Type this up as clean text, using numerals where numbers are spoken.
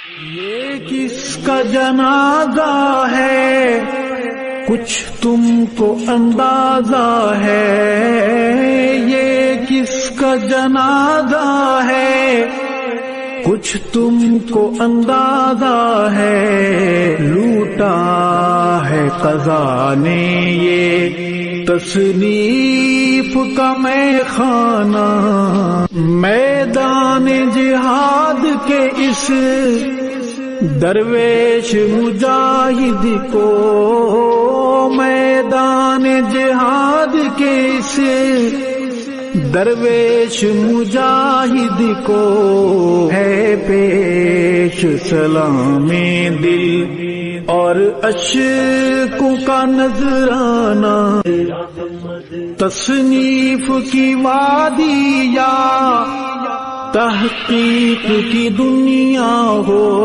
یہ کس کا جنازہ ہے کچھ تم کو اندازہ ہے، یہ کس کا جنازہ ہے کچھ تم کو اندازہ ہے، لوٹا ہے قضا نے یہ تصنیف کا میں خانہ، میدان جہاد کے اس درویش مجاہد کو، میدان جہاد کے اس درویش مجاہد کو ہے پیش سلام دل اور اشکوں کا نذرانہ، تصنیف کی وادی یا تحقیق کی دنیا ہو،